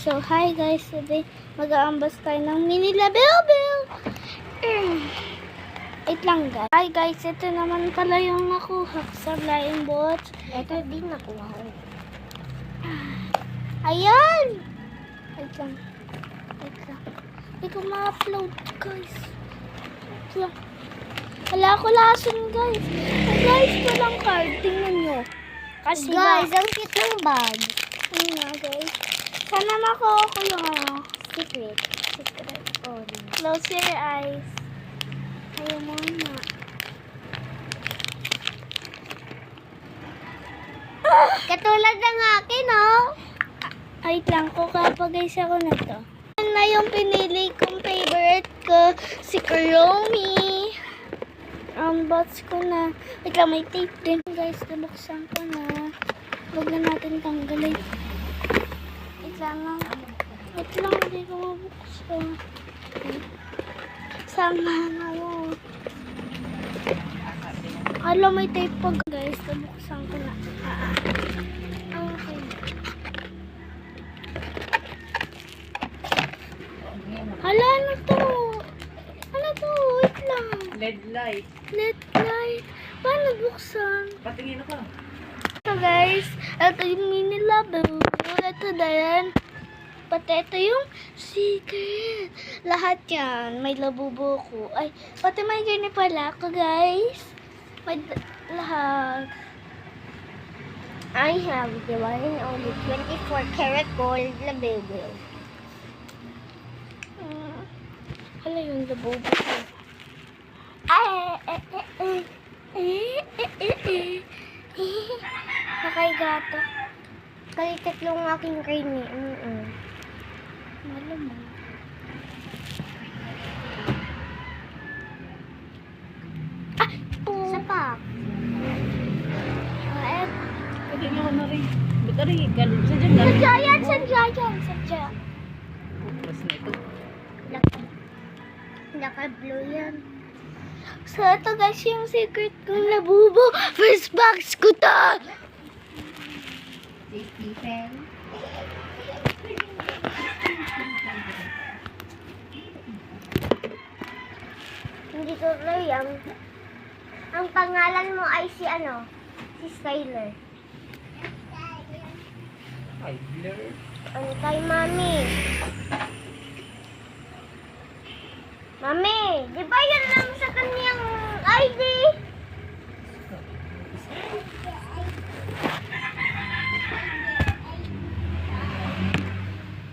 So, hi guys. Today, mag-aambas tayo ng mini label. Wait lang guys. Hi guys, ito naman pala yung nakuha sa flying boats. Ito din nakuha ko. Ayan! Wait lang. Hindi ko ma-upload guys. Wait lang. Wala ko lason guys. Guys, walang card. Tingnan nyo. Kasi Guys, ang cute ng bag. Ayun nga guys. Sana makuha ko yung Secret. Oh, Close your eyes. Ayaw mo na. katulad ng akin, oh. Wait lang, kukapag-guys ako na to. Yan na yung pinili kong favorite ko, si Kuromi. Box ko na. Wait lang, may tape din. Guys, nabuksan ko na. Huwag na natin tanggalin. Wait lang, hindi ko mabuksan. Sama na mo. Hala, may tape pa guys. Nabuksan ko na. Okay. Hala, ano to? Ano to? Wait lang. LED light. LED light. Paano buksan? Patingin ako. So guys, ito yung mini label. Ito din. Pati ito yung secret. Lahat yan. May labubo ko. Ay, pati may ganyan pala ako guys. May lahat. I have the one and only 24 karat gold label. Hala yung labubo ko. Nakaigato. Kali tatlong aking creamy. Malamang. Isa pa. Pwede nyo ko na rin. Ba't rin ikalim sa dyan? Sadya yan, sadya. Tapos na ito. Naka-blue yan. So, ito guys yung secret kong labubo. First box ko to! Safety pen. Hindi ko yan. Ang pangalan mo ay si ano? Si Skyler. Ay, blur. Ano kay Mami? Mami, di ba yan lang sa kanyang ID?